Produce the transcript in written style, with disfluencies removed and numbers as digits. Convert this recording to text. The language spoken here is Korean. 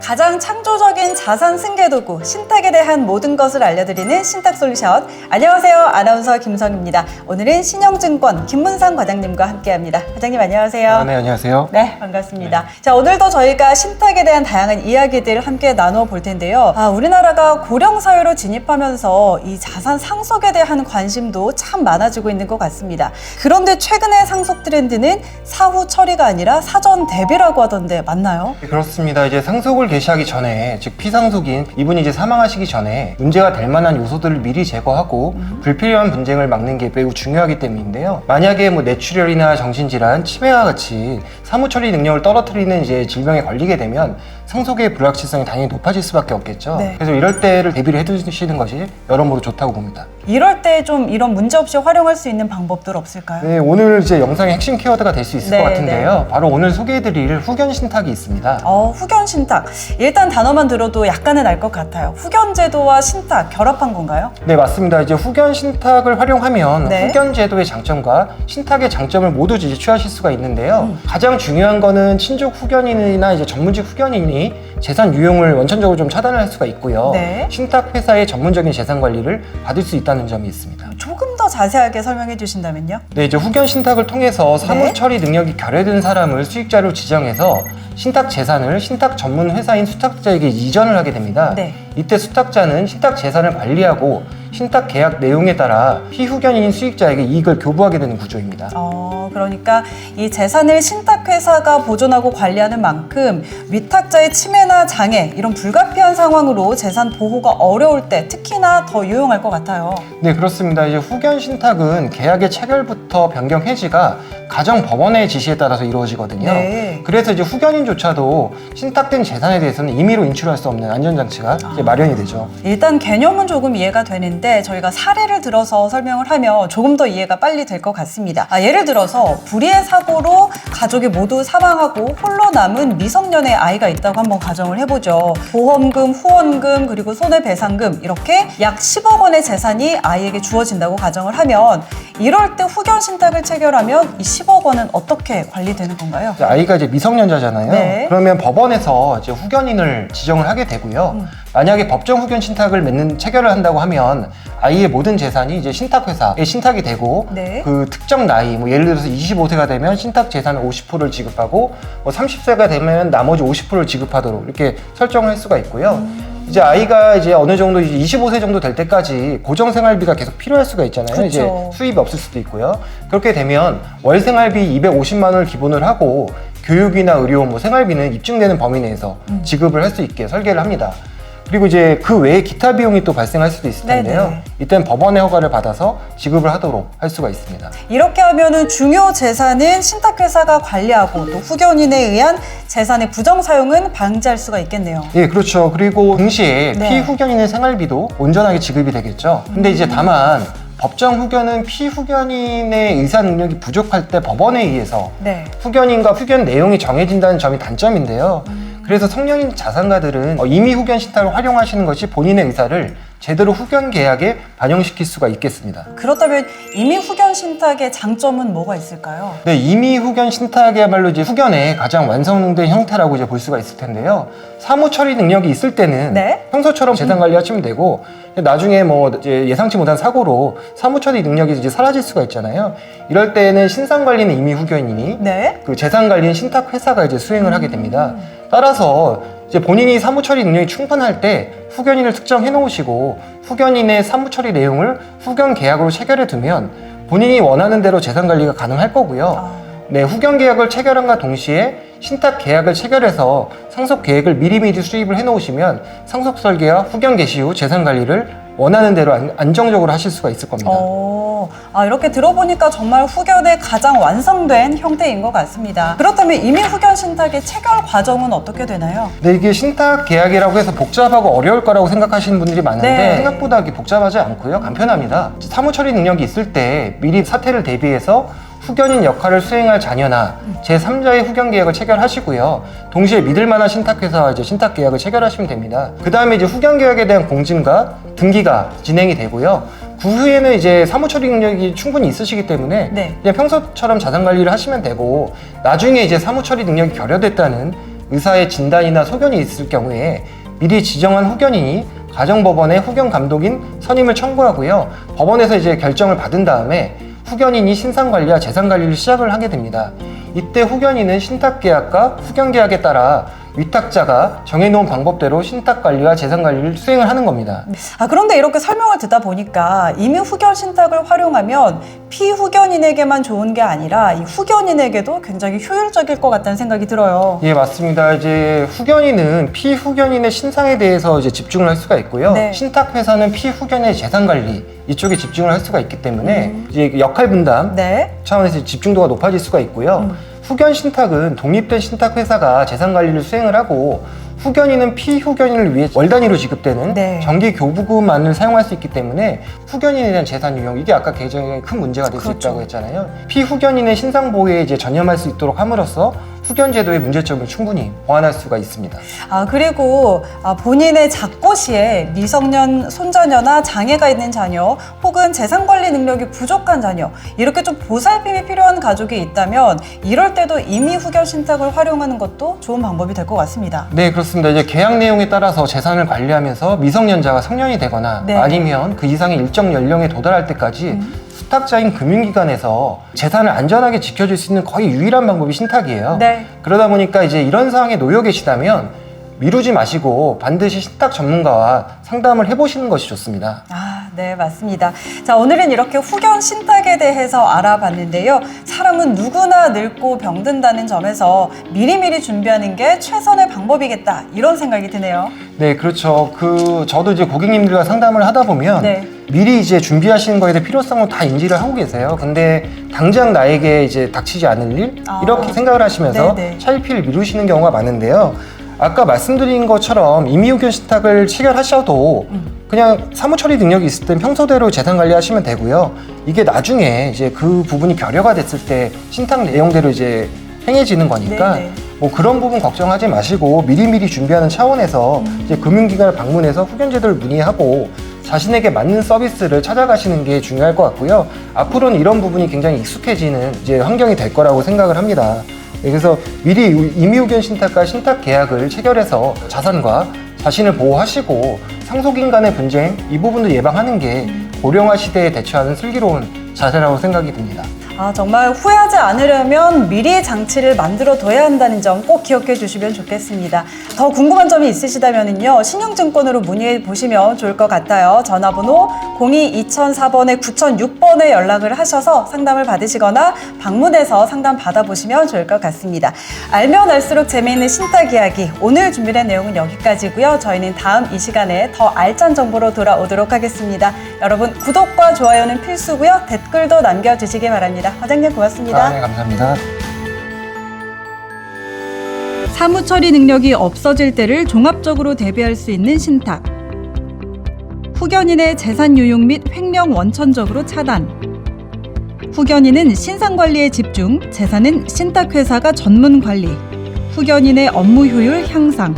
가장 창조적인 자산 승계 도구 신탁에 대한 모든 것을 알려드리는 신탁솔루션. 안녕하세요, 아나운서 김성입니다. 오늘은 신영증권 김문상 과장님과 함께합니다. 과장님 안녕하세요. 네, 안녕하세요. 네, 반갑습니다. 자, 오늘도 저희가 신탁에 대한 다양한 이야기들 함께 나누어 볼 텐데요. 우리나라가 고령 사회로 진입하면서 이 자산 상속에 대한 관심도 참 많아지고 있는 것 같습니다. 그런데 최근의 상속 트렌드는 사후 처리가 아니라 사전 대비라고 하던데 맞나요? 네, 그렇습니다. 이제 상속을 개시하기 전에, 즉 피상속인 이분이 이제 사망하시기 전에 문제가 될 만한 요소들을 미리 제거하고 불필요한 분쟁을 막는 게 매우 중요하기 때문인데요. 만약에 뇌출혈이나 정신질환, 치매와 같이 사무 처리 능력을 떨어뜨리는 이제 질병에 걸리게 되면 상속의 불확실성이 당연히 높아질 수밖에 없겠죠. 네. 그래서 이럴 때를 대비를 해두시는 것이 여러모로 좋다고 봅니다. 이럴 때 좀 이런 문제 없이 활용할 수 있는 방법들 없을까요? 네, 오늘 이제 영상의 핵심 키워드가 될 수 있을 네, 것 같은데요. 바로 오늘 소개해드릴 후견 신탁이 있습니다. 후견 신탁. 일단 단어만 들어도 약간은 알 것 같아요. 후견 제도와 신탁 결합한 건가요? 네, 맞습니다. 이제 후견 신탁을 활용하면 네. 후견 제도의 장점과 신탁의 장점을 모두 이제 취하실 수가 있는데요. 가장 중요한 거는 친족 후견인이나 이제 전문직 후견인이 재산 유용을 원천적으로 좀 차단을 할 수가 있고요. 네. 신탁 회사의 전문적인 재산 관리를 받을 수 있다는 점이 있습니다. 조금 더 자세하게 설명해 주신다면요? 네, 이제 후견 신탁을 통해서 사무 네. 처리 능력이 결여된 사람을 수익자로 지정해서 신탁 재산을 신탁 전문 회사인 수탁자에게 이전을 하게 됩니다. 네. 이때 수탁자는 신탁 재산을 관리하고 신탁 계약 내용에 따라 피후견인 수익자에게 이익을 교부하게 되는 구조입니다. 그러니까 이 재산을 신탁회사가 보존하고 관리하는 만큼 위탁자의 치매나 장애 이런 불가피한 상황으로 재산 보호가 어려울 때 특히나 더 유용할 것 같아요. 네, 그렇습니다. 이제 후견 신탁은 계약의 체결부터 변경 해지가 가정 법원의 지시에 따라서 이루어지거든요. 네. 그래서 이제 후견인조차도 신탁된 재산에 대해서는 임의로 인출할 수 없는 안전장치가 이제 마련이 되죠. 일단 개념은 조금 이해가 되는데 저희가 사례를 들어서 설명을 하면 조금 더 이해가 빨리 될 것 같습니다. 예를 들어서 불의의 사고로 가족이 모두 사망하고 홀로 남은 미성년의 아이가 있다고 한번 가정을 해보죠. 보험금, 후원금, 그리고 손해배상금 이렇게 약 10억 원의 재산이 아이에게 주어진다고 가정을 하면 이럴 때 후견 신탁을 체결하면 이 10억 원은 어떻게 관리되는 건가요? 아이가 이제 미성년자잖아요. 네. 그러면 법원에서 이제 후견인을 지정을 하게 되고요. 만약에 법정 후견 신탁을 맺는 체결을 한다고 하면 아이의 모든 재산이 이제 신탁회사에 신탁이 되고 네. 그 특정 나이, 예를 들어서 25세가 되면 신탁 재산 50%를 지급하고 30세가 되면 나머지 50%를 지급하도록 이렇게 설정을 할 수가 있고요. 이제 아이가 이제 어느 정도 25세 정도 될 때까지 고정 생활비가 계속 필요할 수가 있잖아요. 그쵸. 이제 수입이 없을 수도 있고요. 그렇게 되면 월 생활비 250만 원을 기본을 하고 교육이나 의료, 생활비는 입증되는 범위 내에서 지급을 할 수 있게 설계를 합니다. 그리고 이제 그 외에 기타 비용이 또 발생할 수도 있을 텐데요. 네네. 이땐 법원의 허가를 받아서 지급을 하도록 할 수가 있습니다. 이렇게 하면은 중요 재산은 신탁회사가 관리하고 또 후견인에 의한 재산의 부정 사용은 방지할 수가 있겠네요. 예, 그렇죠. 그리고 동시에 네. 피후견인의 생활비도 온전하게 지급이 되겠죠. 근데 이제 다만 법정 후견은 피후견인의 의사 능력이 부족할 때 법원에 의해서 네. 후견인과 후견 내용이 정해진다는 점이 단점인데요. 그래서 성년인 자산가들은 이미 후견 신탁을 활용하시는 것이 본인의 의사를 제대로 후견 계약에 반영시킬 수가 있겠습니다. 그렇다면 이미 후견 신탁의 장점은 뭐가 있을까요? 네, 이미 후견 신탁이야말로 이제 후견의 가장 완성된 형태라고 이제 볼 수가 있을 텐데요. 사무 처리 능력이 있을 때는 네. 평소처럼 재산 관리하시면 되고 나중에 이제 예상치 못한 사고로 사무 처리 능력이 이제 사라질 수가 있잖아요. 이럴 때는 신상 관리는 이미 후견인이 네. 그 재산 관리는 신탁 회사가 이제 수행을 하게 됩니다. 따라서 이제 본인이 사무 처리 능력이 충분할 때 후견인을 특정해 놓으시고 후견인의 사무 처리 내용을 후견 계약으로 체결해 두면 본인이 원하는 대로 재산 관리가 가능할 거고요. 네, 후견 계약을 체결함과 동시에 신탁 계약을 체결해서 상속 계획을 미리미리 수립을 해 놓으시면 상속 설계와 후견 개시 후 재산 관리를 원하는 대로 안정적으로 하실 수가 있을 겁니다. 이렇게 들어보니까 정말 후견의 가장 완성된 형태인 것 같습니다. 그렇다면 이미 후견 신탁의 체결 과정은 어떻게 되나요? 네, 이게 신탁 계약이라고 해서 복잡하고 어려울 거라고 생각하시는 분들이 많은데 네. 생각보다 이게 복잡하지 않고요. 간편합니다. 사무 처리 능력이 있을 때 미리 사태를 대비해서 후견인 역할을 수행할 자녀나 제3자의 후견 계약을 체결하시고요. 동시에 믿을 만한 신탁회사와 이제 신탁 계약을 체결하시면 됩니다. 그 다음에 이제 후견 계약에 대한 공증과 등기가 진행이 되고요. 그 후에는 이제 사무 처리 능력이 충분히 있으시기 때문에 네. 그냥 평소처럼 자산 관리를 하시면 되고 나중에 이제 사무 처리 능력이 결여됐다는 의사의 진단이나 소견이 있을 경우에 미리 지정한 후견인이 가정법원의 후견 감독인 선임을 청구하고요. 법원에서 이제 결정을 받은 다음에 후견인이 신상관리와 재산관리를 시작을 하게 됩니다. 이때 후견인은 신탁계약과 후견계약에 따라 위탁자가 정해놓은 방법대로 신탁관리와 재산관리를 수행을 하는 겁니다. 그런데 이렇게 설명을 듣다 보니까 이미 후견 신탁을 활용하면 피후견인에게만 좋은 게 아니라 이 후견인에게도 굉장히 효율적일 것 같다는 생각이 들어요. 예, 맞습니다. 이제 후견인은 피후견인의 신상에 대해서 이제 집중을 할 수가 있고요. 네. 신탁회사는 피후견의 재산관리 이쪽에 집중을 할 수가 있기 때문에 이제 역할 분담 네. 차원에서 집중도가 높아질 수가 있고요. 후견 신탁은 독립된 신탁회사가 재산관리를 수행을 하고 후견인은 피후견인을 위해 월 단위로 지급되는 네. 정기 교부금만을 사용할 수 있기 때문에 후견인에 대한 재산 유용 이게 아까 굉장히 큰 문제가 될 수 그렇죠. 있다고 했잖아요. 피후견인의 신상 보호에 이제 전념할 수 있도록 함으로써 후견 제도의 문제점을 충분히 보완할 수가 있습니다. 그리고 본인의 작고시에 미성년 손자녀나 장애가 있는 자녀 혹은 재산관리 능력이 부족한 자녀 이렇게 좀 보살핌이 필요한 가족이 있다면 이럴 때도 임의 후견 신탁을 활용하는 것도 좋은 방법이 될 것 같습니다. 네, 그렇습니다. 이제 계약 내용에 따라서 재산을 관리하면서 미성년자가 성년이 되거나 네. 아니면 그 이상의 일정 연령에 도달할 때까지 수탁자인 금융기관에서 재산을 안전하게 지켜줄 수 있는 거의 유일한 방법이 신탁이에요. 네. 그러다 보니까 이제 이런 상황에 놓여 계시다면 미루지 마시고 반드시 신탁 전문가와 상담을 해보시는 것이 좋습니다. 네, 맞습니다. 자, 오늘은 이렇게 후견 신탁에 대해서 알아봤는데요. 사람은 누구나 늙고 병든다는 점에서 미리미리 준비하는 게 최선의 방법이겠다 이런 생각이 드네요. 네, 그렇죠. 저도 이제 고객님들과 상담을 하다 보면 네. 미리 이제 준비하시는 거에 대해 필요성을 다 인지를 하고 계세요. 근데 당장 나에게 이제 닥치지 않을 일 이렇게 생각을 하시면서 네네. 차일피일 미루시는 경우가 많은데요. 아까 말씀드린 것처럼 임의후견 신탁을 체결하셔도 그냥 사무처리 능력이 있을 땐 평소대로 재산 관리하시면 되고요. 이게 나중에 이제 그 부분이 결여가 됐을 때 신탁 내용대로 이제 행해지는 거니까 네네. 뭐 그런 부분 걱정하지 마시고 미리미리 준비하는 차원에서 이제 금융기관을 방문해서 후견 제도를 문의하고 자신에게 맞는 서비스를 찾아가시는 게 중요할 것 같고요. 앞으로는 이런 부분이 굉장히 익숙해지는 이제 환경이 될 거라고 생각을 합니다. 그래서 미리 임의후견 신탁과 신탁 계약을 체결해서 자산과 자신을 보호하시고 상속인 간의 분쟁 이 부분도 예방하는 게 고령화 시대에 대처하는 슬기로운 자세라고 생각이 듭니다. 정말 후회하지 않으려면 미리 장치를 만들어 둬야 한다는 점 꼭 기억해 주시면 좋겠습니다. 더 궁금한 점이 있으시다면요 신용증권으로 문의해 보시면 좋을 것 같아요. 전화번호 02-2004번에 9006번에 연락을 하셔서 상담을 받으시거나 방문해서 상담 받아보시면 좋을 것 같습니다. 알면 알수록 재미있는 신탁 이야기 오늘 준비된 내용은 여기까지고요. 저희는 다음 이 시간에 더 알찬 정보로 돌아오도록 하겠습니다. 여러분 구독과 좋아요는 필수고요. 댓글도 남겨주시기 바랍니다. 과장님 고맙습니다. 네, 감사합니다. 사무처리 능력이 없어질 때를 종합적으로 대비할 수 있는 신탁. 후견인의 재산 유용 및 횡령 원천적으로 차단. 후견인은 신상관리에 집중, 재산은 신탁회사가 전문 관리. 후견인의 업무 효율 향상.